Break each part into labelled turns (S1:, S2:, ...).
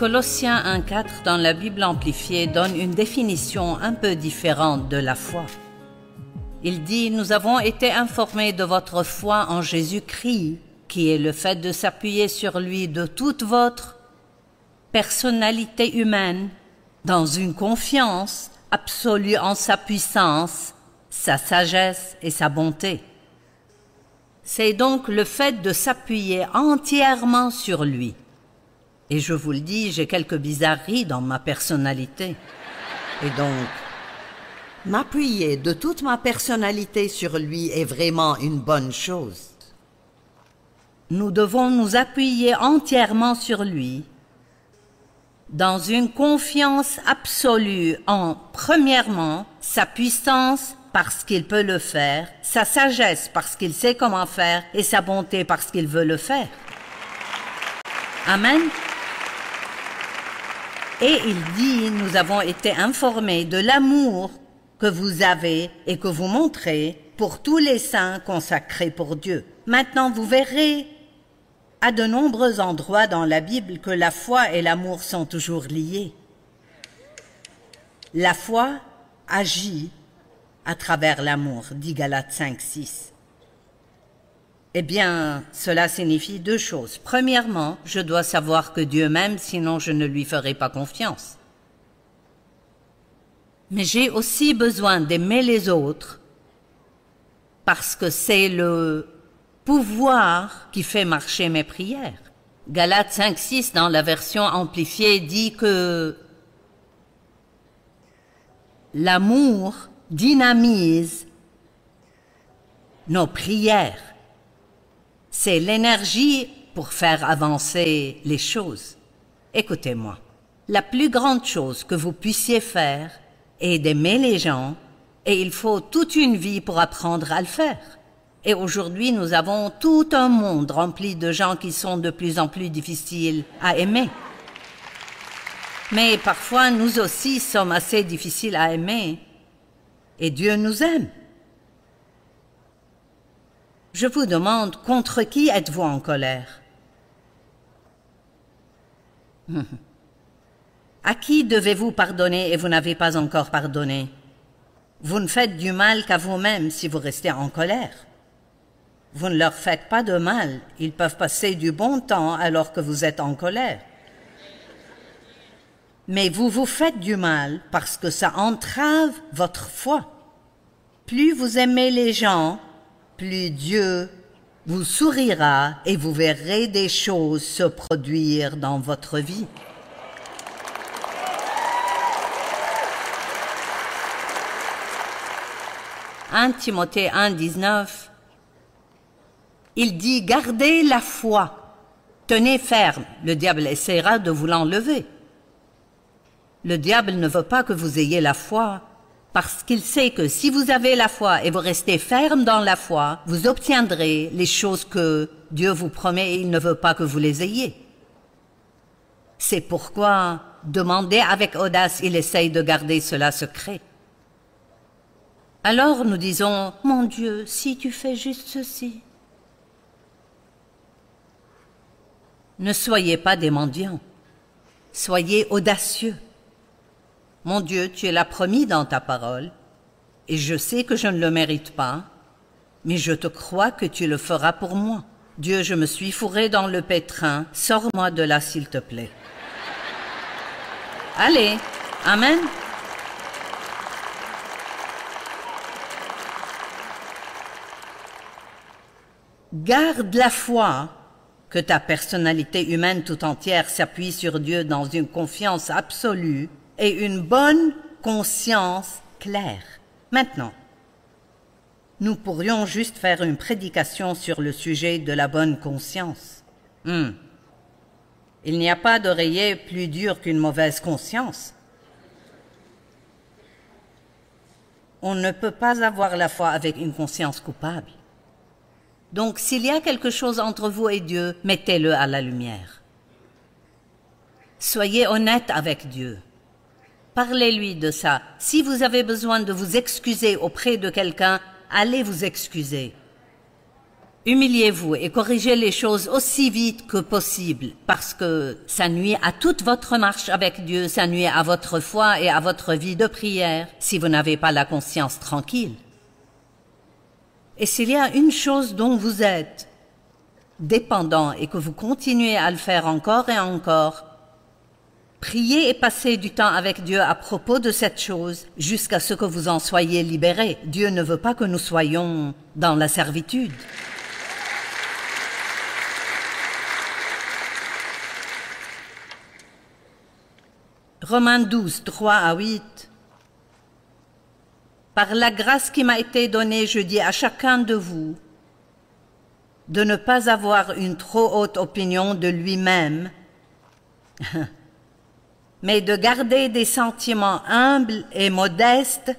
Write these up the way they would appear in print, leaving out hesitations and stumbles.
S1: Colossiens 1,4 dans la Bible amplifiée donne une définition un peu différente de la foi. Il dit « Nous avons été informés de votre foi en Jésus-Christ, qui est le fait de s'appuyer sur lui de toute votre personnalité humaine, dans une confiance absolue en sa puissance, sa sagesse et sa bonté. » C'est donc le fait de s'appuyer entièrement sur lui. Et je vous le dis, j'ai quelques bizarreries dans ma personnalité.
S2: Et donc, m'appuyer de toute ma personnalité sur lui est vraiment une bonne chose.
S1: Nous devons nous appuyer entièrement sur lui, dans une confiance absolue en, premièrement, sa puissance parce qu'il peut le faire, sa sagesse parce qu'il sait comment faire et sa bonté parce qu'il veut le faire. Amen. Et il dit, nous avons été informés de l'amour que vous avez et que vous montrez pour tous les saints consacrés pour Dieu. Maintenant, vous verrez à de nombreux endroits dans la Bible que la foi et l'amour sont toujours liés. La foi agit à travers l'amour, dit Galates 5,6. Eh bien, cela signifie deux choses. Premièrement, je dois savoir que Dieu m'aime, sinon je ne lui ferai pas confiance. Mais j'ai aussi besoin d'aimer les autres, parce que c'est le pouvoir qui fait marcher mes prières. Galates 5,6 dans la version amplifiée dit que l'amour dynamise nos prières. C'est l'énergie pour faire avancer les choses. Écoutez-moi, la plus grande chose que vous puissiez faire est d'aimer les gens, et il faut toute une vie pour apprendre à le faire. Et aujourd'hui, nous avons tout un monde rempli de gens qui sont de plus en plus difficiles à aimer. Mais parfois, nous aussi sommes assez difficiles à aimer, et Dieu nous aime. Je vous demande, contre qui êtes-vous en colère? À qui devez-vous pardonner et vous n'avez pas encore pardonné? Vous ne faites du mal qu'à vous-même si vous restez en colère. Vous ne leur faites pas de mal, ils peuvent passer du bon temps alors que vous êtes en colère. Mais vous vous faites du mal parce que ça entrave votre foi. Plus vous aimez les gens, plus Dieu vous sourira et vous verrez des choses se produire dans votre vie. « 1 Timothée 1,19 » il dit « Gardez la foi, tenez ferme, le diable essaiera de vous l'enlever. » Le diable ne veut pas que vous ayez la foi, parce qu'il sait que si vous avez la foi et vous restez ferme dans la foi, vous obtiendrez les choses que Dieu vous promet et il ne veut pas que vous les ayez. C'est pourquoi, demandez avec audace, il essaye de garder cela secret. Alors nous disons, « Mon Dieu, si tu fais juste ceci. » Ne soyez pas des mendiants, soyez audacieux. Mon Dieu, tu l'as promis dans ta parole, et je sais que je ne le mérite pas, mais je te crois que tu le feras pour moi. Dieu, je me suis fourré dans le pétrin, sors-moi de là s'il te plaît. Allez, amen. Garde la foi, que ta personnalité humaine tout entière s'appuie sur Dieu dans une confiance absolue et une bonne conscience claire. Maintenant, nous pourrions juste faire une prédication sur le sujet de la bonne conscience. Il n'y a pas d'oreiller plus dur qu'une mauvaise conscience. On ne peut pas avoir la foi avec une conscience coupable. Donc, s'il y a quelque chose entre vous et Dieu, mettez-le à la lumière. Soyez honnête avec Dieu. Parlez-lui de ça. Si vous avez besoin de vous excuser auprès de quelqu'un, allez vous excuser. Humiliez-vous et corrigez les choses aussi vite que possible, parce que ça nuit à toute votre marche avec Dieu, ça nuit à votre foi et à votre vie de prière si vous n'avez pas la conscience tranquille. Et s'il y a une chose dont vous êtes dépendant et que vous continuez à le faire encore et encore, priez et passez du temps avec Dieu à propos de cette chose jusqu'à ce que vous en soyez libérés. Dieu ne veut pas que nous soyons dans la servitude. Romains 12, 3 à 8. Par la grâce qui m'a été donnée, je dis à chacun de vous de ne pas avoir une trop haute opinion de lui-même, mais de garder des sentiments humbles et modestes,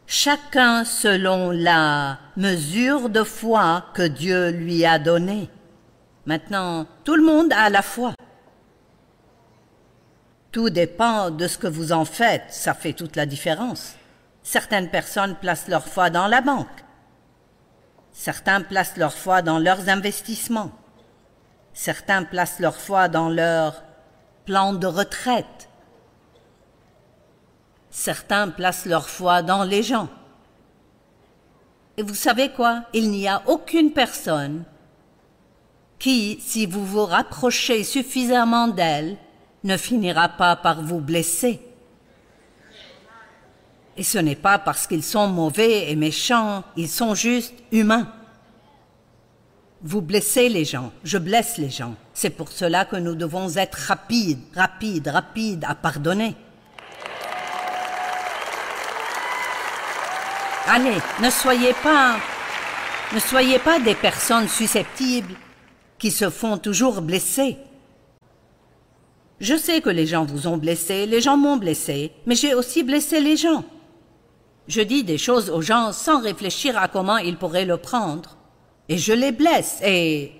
S1: chacun selon la mesure de foi que Dieu lui a donnée. Maintenant, tout le monde a la foi. Tout dépend de ce que vous en faites, ça fait toute la différence. Certaines personnes placent leur foi dans la banque. Certains placent leur foi dans leurs investissements. Certains placent leur foi dans leur plan de retraite. Certains placent leur foi dans les gens. Et vous savez quoi? Il n'y a aucune personne qui, si vous vous rapprochez suffisamment d'elle, ne finira pas par vous blesser. Et ce n'est pas parce qu'ils sont mauvais et méchants, ils sont juste humains. Vous blessez les gens, je blesse les gens. C'est pour cela que nous devons être rapides à pardonner. Allez, ne soyez pas des personnes susceptibles qui se font toujours blesser. Je sais que les gens vous ont blessé, les gens m'ont blessé, mais j'ai aussi blessé les gens. Je dis des choses aux gens sans réfléchir à comment ils pourraient le prendre. Et je les blesse et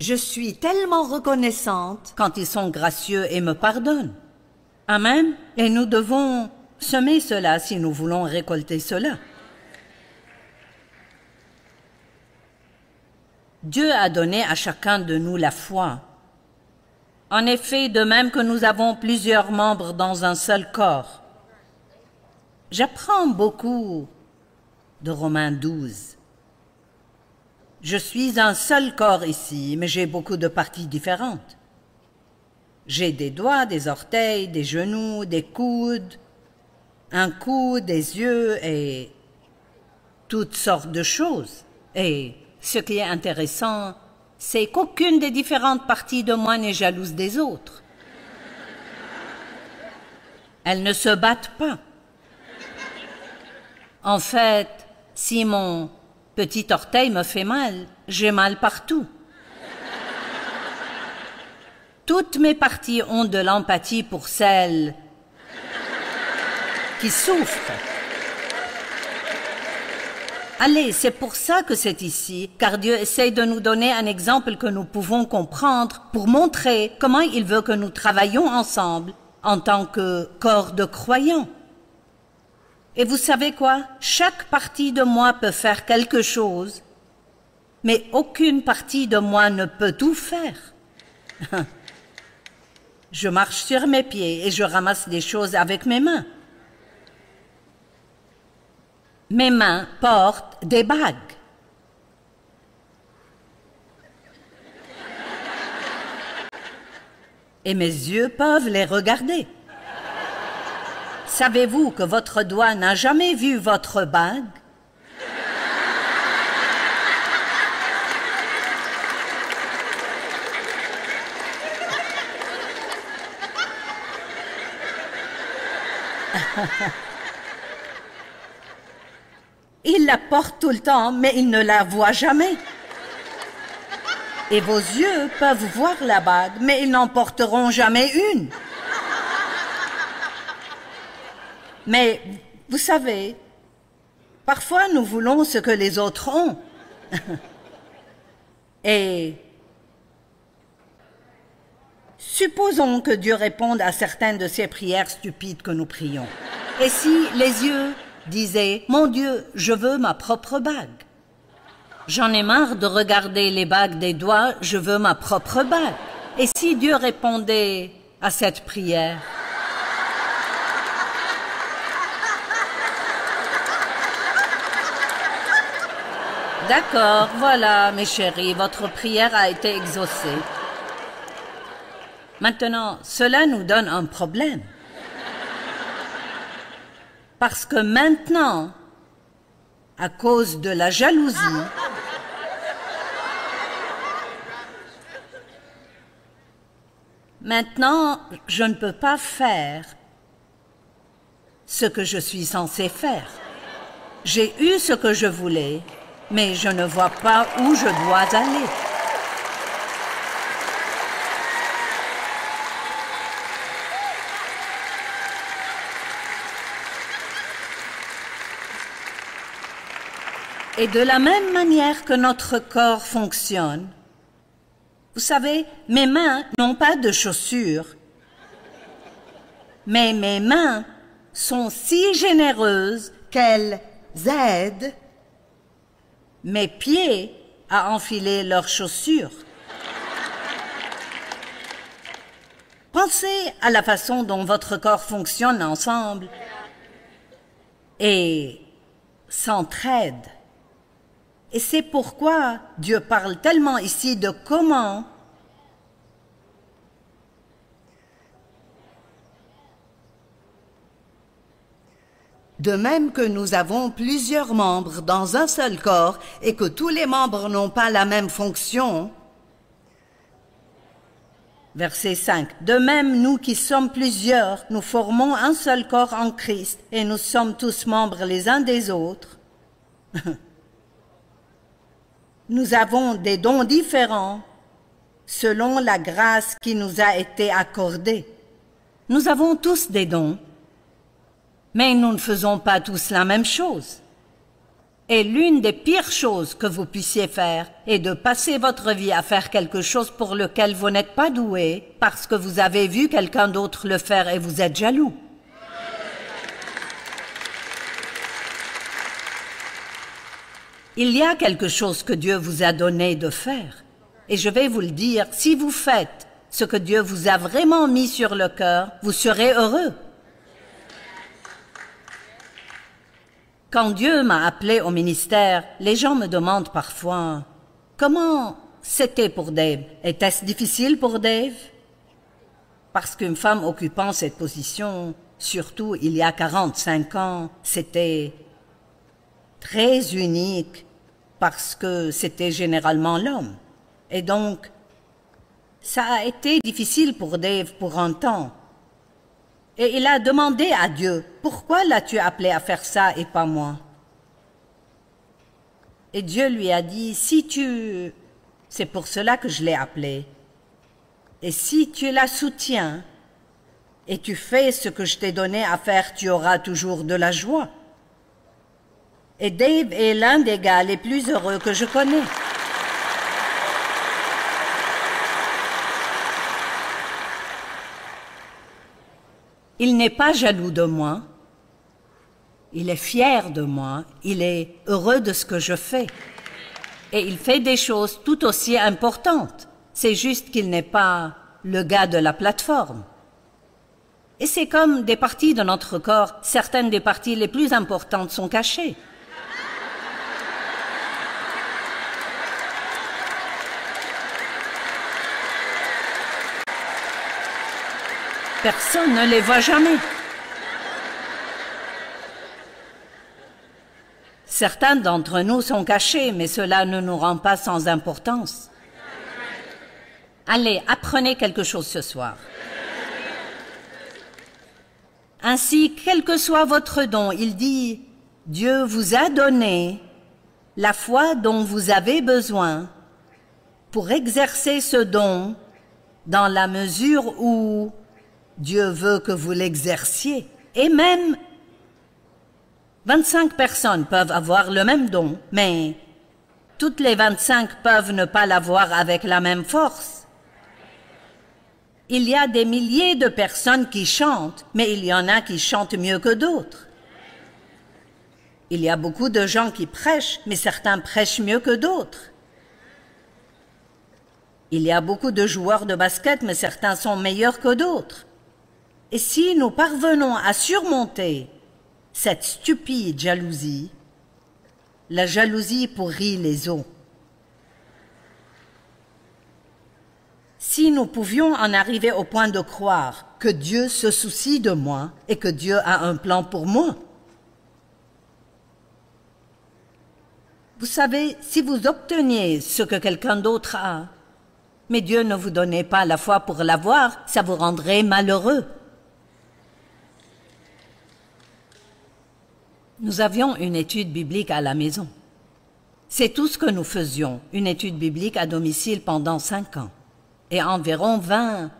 S1: je suis tellement reconnaissante quand ils sont gracieux et me pardonnent. Amen. Et nous devons semer cela si nous voulons récolter cela. Dieu a donné à chacun de nous la foi. En effet, de même que nous avons plusieurs membres dans un seul corps. J'apprends beaucoup de Romains 12. Je suis un seul corps ici, mais j'ai beaucoup de parties différentes. J'ai des doigts, des orteils, des genoux, des coudes, un cou, des yeux et toutes sortes de choses. Et ce qui est intéressant, c'est qu'aucune des différentes parties de moi n'est jalouse des autres. Elles ne se battent pas. En fait, si mon petit orteil me fait mal, j'ai mal partout. Toutes mes parties ont de l'empathie pour celles qui souffrent. Allez, c'est pour ça que c'est ici, car Dieu essaie de nous donner un exemple que nous pouvons comprendre pour montrer comment il veut que nous travaillions ensemble en tant que corps de croyants. Et vous savez quoi? Chaque partie de moi peut faire quelque chose, mais aucune partie de moi ne peut tout faire. Je marche sur mes pieds et je ramasse des choses avec mes mains. Mes mains portent des bagues. Et mes yeux peuvent les regarder. Savez-vous que votre doigt n'a jamais vu votre bague? Il la porte tout le temps, mais il ne la voit jamais. Et vos yeux peuvent voir la bague, mais ils n'en porteront jamais une. Mais, vous savez, parfois nous voulons ce que les autres ont. Et supposons que Dieu réponde à certaines de ces prières stupides que nous prions. Et si les yeux disaient « Mon Dieu, je veux ma propre bague ». J'en ai marre de regarder les bagues des doigts, je veux ma propre bague. Et si Dieu répondait à cette prière? D'accord, voilà, mes chéris, votre prière a été exaucée. Maintenant, cela nous donne un problème. Parce que maintenant, à cause de la jalousie, maintenant, je ne peux pas faire ce que je suis censé faire. J'ai eu ce que je voulais, mais je ne vois pas où je dois aller. Et de la même manière que notre corps fonctionne, vous savez, mes mains n'ont pas de chaussures, mais mes mains sont si généreuses
S2: Qu'elles aident
S1: mes pieds à enfiler leurs chaussures. Pensez à la façon dont votre corps fonctionne ensemble et s'entraide. Et c'est pourquoi Dieu parle tellement ici de comment
S2: de même que nous avons plusieurs membres dans un seul corps et que tous les membres n'ont pas la même fonction.
S1: Verset 5. De même, nous qui sommes plusieurs, nous formons un seul corps en Christ et nous sommes tous membres les uns des autres. Nous avons des dons différents selon la grâce qui nous a été accordée. Nous avons tous des dons, mais nous ne faisons pas tous la même chose. Et l'une des pires choses que vous puissiez faire est de passer votre vie à faire quelque chose pour lequel vous n'êtes pas doué parce que vous avez vu quelqu'un d'autre le faire et vous êtes jaloux. Il y a quelque chose que Dieu vous a donné de faire. Et je vais vous le dire, si vous faites ce que Dieu vous a vraiment mis sur le cœur, vous serez heureux. Quand Dieu m'a appelé au ministère, les gens me demandent parfois « Comment c'était pour Dave? Était-ce difficile pour Dave ?» Parce qu'une femme occupant cette position, surtout il y a 45 ans, c'était très unique parce que c'était généralement l'homme. Et donc, ça a été difficile pour Dave pour un temps. Et il a demandé à Dieu, « Pourquoi l'as-tu appelé à faire ça et pas moi ?» Et Dieu lui a dit, « C'est pour cela que je l'ai appelé. Et si tu la soutiens et tu fais ce que je t'ai donné à faire, tu auras toujours de la joie. » Et Dave est l'un des gars les plus heureux que je connais. Il n'est pas jaloux de moi, il est fier de moi, il est heureux de ce que je fais. Et il fait des choses tout aussi importantes. C'est juste qu'il n'est pas le gars de la plateforme. Et c'est comme des parties de notre corps, certaines des parties les plus importantes sont cachées. Personne ne les voit jamais. Certains d'entre nous sont cachés, mais cela ne nous rend pas sans importance. Allez, apprenez quelque chose ce soir. Ainsi, quel que soit votre don, il dit, Dieu vous a donné la foi dont vous avez besoin pour exercer ce don dans la mesure où Dieu veut que vous l'exerciez. Et même 25 personnes peuvent avoir le même don, mais toutes les 25 peuvent ne pas l'avoir avec la même force. Il y a des milliers de personnes qui chantent, mais il y en a qui chantent mieux que d'autres. Il y a beaucoup de gens qui prêchent, mais certains prêchent mieux que d'autres. Il y a beaucoup de joueurs de basket, mais certains sont meilleurs que d'autres. Et si nous parvenons à surmonter cette stupide jalousie, la jalousie pourrit les os. Si nous pouvions en arriver au point de croire que Dieu se soucie de moi et que Dieu a un plan pour moi. Vous savez, si vous obteniez ce que quelqu'un d'autre a, mais Dieu ne vous donnait pas la foi pour l'avoir, ça vous rendrait malheureux. Nous avions une étude biblique à la maison. C'est tout ce que nous faisions, une étude biblique à domicile pendant 5 ans. Et environ 20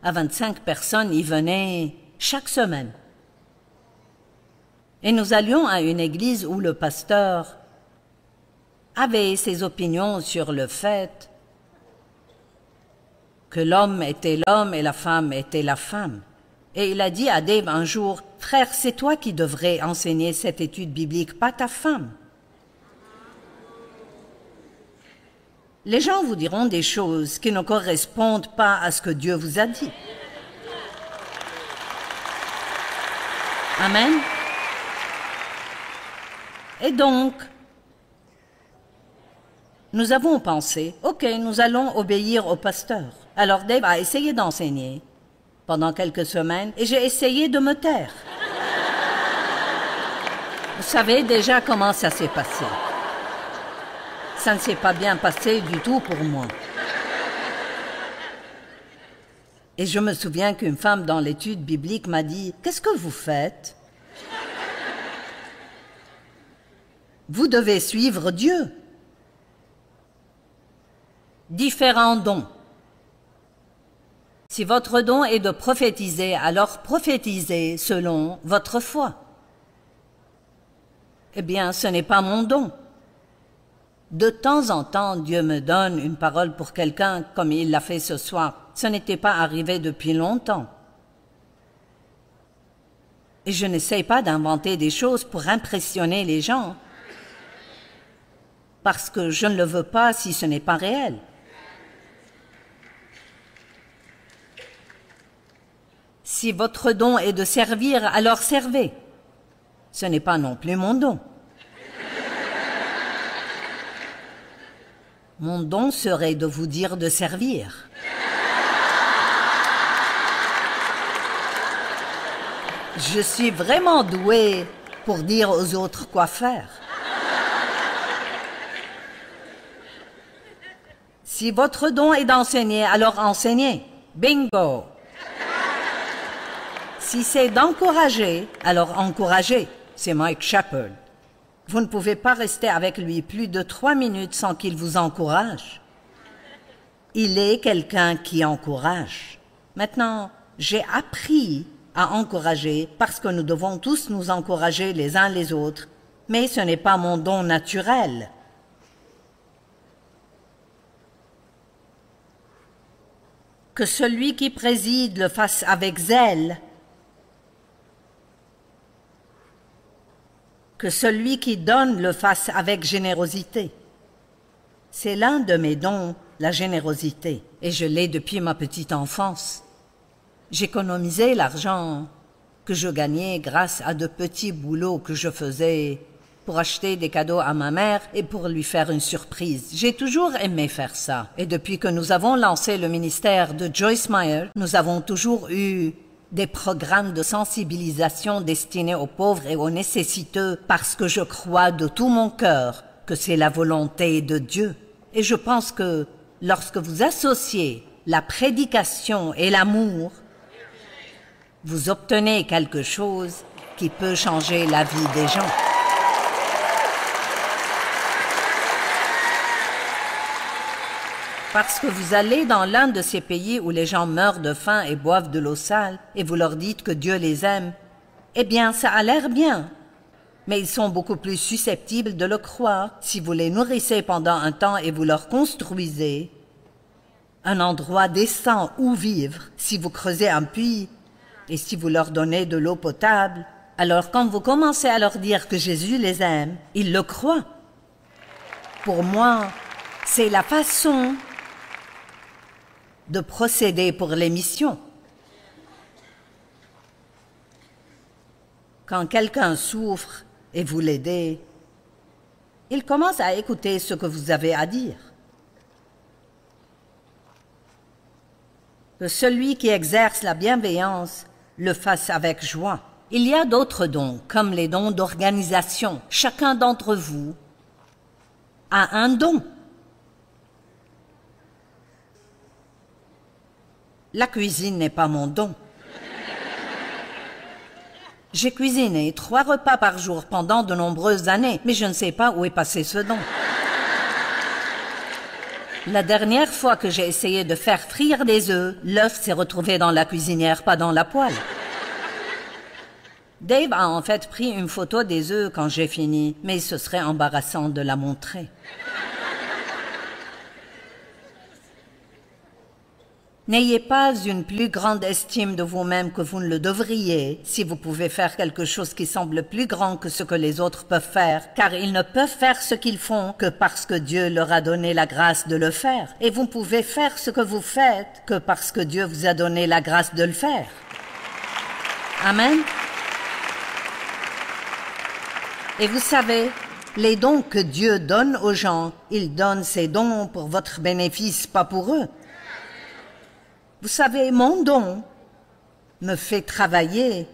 S1: à 25 personnes y venaient chaque semaine. Et nous allions à une église où le pasteur avait ses opinions sur le fait que l'homme était l'homme et la femme était la femme. Et il a dit à Dave un jour, « Frère, c'est toi qui devrais enseigner cette étude biblique, pas ta femme. » Les gens vous diront des choses qui ne correspondent pas à ce que Dieu vous a dit. Amen. Et donc, nous avons pensé, ok, nous allons obéir au pasteur. Alors Dave a essayé d'enseigner pendant quelques semaines et j'ai essayé de me taire. Vous savez déjà comment ça s'est passé. Ça ne s'est pas bien passé du tout pour moi. Et je me souviens qu'une femme dans l'étude biblique m'a dit, « Qu'est-ce que vous faites? Vous devez suivre Dieu. » Différents dons. Si votre don est de prophétiser, alors prophétisez selon votre foi. Eh bien, ce n'est pas mon don. De temps en temps, Dieu me donne une parole pour quelqu'un, comme il l'a fait ce soir. Ce n'était pas arrivé depuis longtemps. Et je n'essaye pas d'inventer des choses pour impressionner les gens, parce que je ne le veux pas si ce n'est pas réel. Si votre don est de servir, alors servez. Ce n'est pas non plus mon don. Mon don serait de vous dire de servir. Je suis vraiment douée pour dire aux autres quoi faire. Si votre don est d'enseigner, alors enseignez. Bingo! Si c'est d'encourager, alors encouragez. C'est Mike Shepard. Vous ne pouvez pas rester avec lui plus de 3 minutes sans qu'il vous encourage. Il est quelqu'un qui encourage. Maintenant, j'ai appris à encourager parce que nous devons tous nous encourager les uns les autres, mais ce n'est pas mon don naturel. Que celui qui préside le fasse avec zèle, que celui qui donne le fasse avec générosité. C'est l'un de mes dons, la générosité, et je l'ai depuis ma petite enfance. J'économisais l'argent que je gagnais grâce à de petits boulots que je faisais pour acheter des cadeaux à ma mère et pour lui faire une surprise. J'ai toujours aimé faire ça. Et depuis que nous avons lancé le ministère de Joyce Meyer, nous avons toujours eu des programmes de sensibilisation destinés aux pauvres et aux nécessiteux parce que je crois de tout mon cœur que c'est la volonté de Dieu. Et je pense que lorsque vous associez la prédication et l'amour, vous obtenez quelque chose qui peut changer la vie des gens. Parce que vous allez dans l'un de ces pays où les gens meurent de faim et boivent de l'eau sale, et vous leur dites que Dieu les aime, eh bien, ça a l'air bien. Mais ils sont beaucoup plus susceptibles de le croire si vous les nourrissez pendant un temps et vous leur construisez un endroit décent où vivre, si vous creusez un puits et si vous leur donnez de l'eau potable, Alors quand vous commencez à leur dire que Jésus les aime, ils le croient. Pour moi, c'est la façon de procéder pour les missions. Quand quelqu'un souffre et vous l'aidez, il commence à écouter ce que vous avez à dire. Que celui qui exerce la bienveillance le fasse avec joie. Il y a d'autres dons, comme les dons d'organisation. Chacun d'entre vous a un don. La cuisine n'est pas mon don. J'ai cuisiné 3 repas par jour pendant de nombreuses années, mais je ne sais pas où est passé ce don. La dernière fois que j'ai essayé de faire frire des œufs, l'œuf s'est retrouvé dans la cuisinière, pas dans la poêle. Dave a en fait pris une photo des œufs quand j'ai fini, mais ce serait embarrassant de la montrer. N'ayez pas une plus grande estime de vous-même que vous ne le devriez si vous pouvez faire quelque chose qui semble plus grand que ce que les autres peuvent faire, car ils ne peuvent faire ce qu'ils font que parce que Dieu leur a donné la grâce de le faire. Et vous pouvez faire ce que vous faites que parce que Dieu vous a donné la grâce de le faire. Amen. Et vous savez, les dons que Dieu donne aux gens, il donne ces dons pour votre bénéfice, pas pour eux. Vous savez, mon don me fait travailler.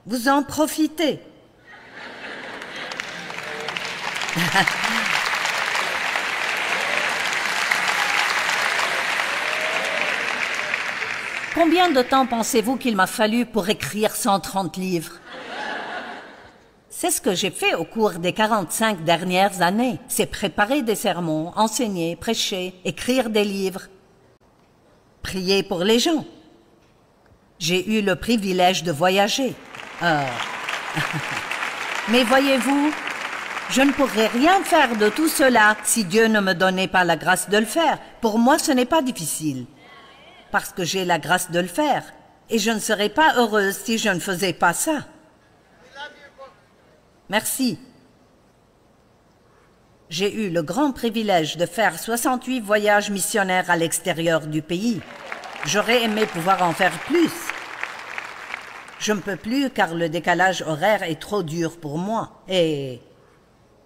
S1: Vous en profitez. Combien de temps pensez-vous qu'il m'a fallu pour écrire 130 livres? C'est ce que j'ai fait au cours des 45 dernières années. C'est préparer des sermons, enseigner, prêcher, écrire des livres, prier pour les gens. J'ai eu le privilège de voyager. Mais voyez-vous, je ne pourrais rien faire de tout cela si Dieu ne me donnait pas la grâce de le faire. Pour moi, ce n'est pas difficile, parce que j'ai la grâce de le faire. Et je ne serais pas heureuse si je ne faisais pas ça. Merci. J'ai eu le grand privilège de faire 68 voyages missionnaires à l'extérieur du pays. J'aurais aimé pouvoir en faire plus. Je ne peux plus car le décalage horaire est trop dur pour moi. Et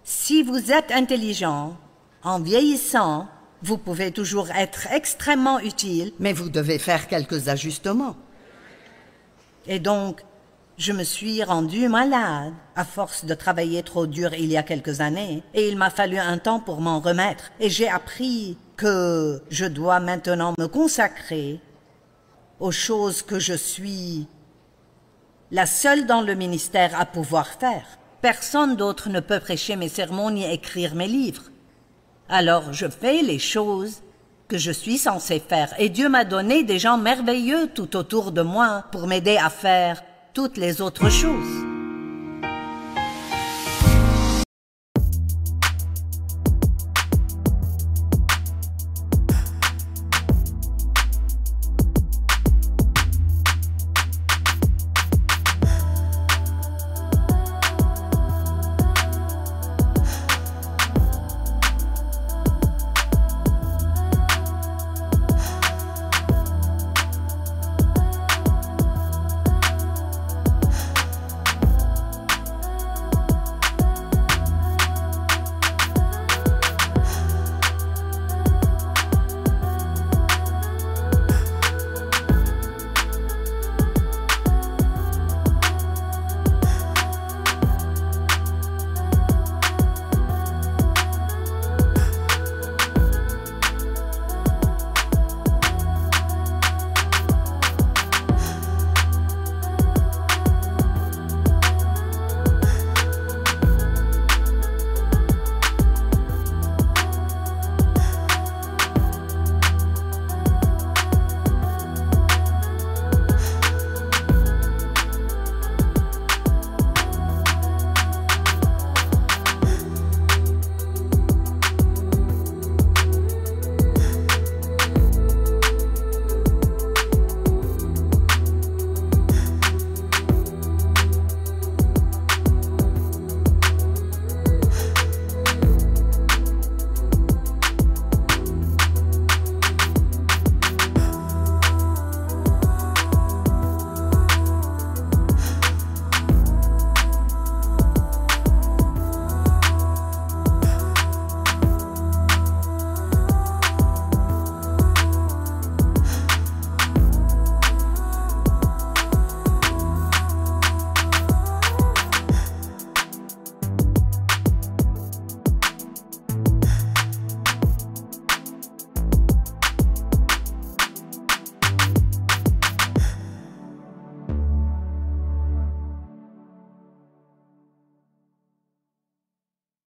S1: si vous êtes intelligent, en vieillissant, vous pouvez toujours être extrêmement utile,
S2: Mais vous devez faire quelques ajustements.
S1: et donc, je me suis rendue malade à force de travailler trop dur il y a quelques années et il m'a fallu un temps pour m'en remettre. Et j'ai appris que je dois maintenant me consacrer aux choses que je suis la seule dans le ministère à pouvoir faire. Personne d'autre ne peut prêcher mes sermons ni écrire mes livres. Alors je fais les choses que je suis censée faire et Dieu m'a donné des gens merveilleux tout autour de moi pour m'aider à faire toutes les autres choses.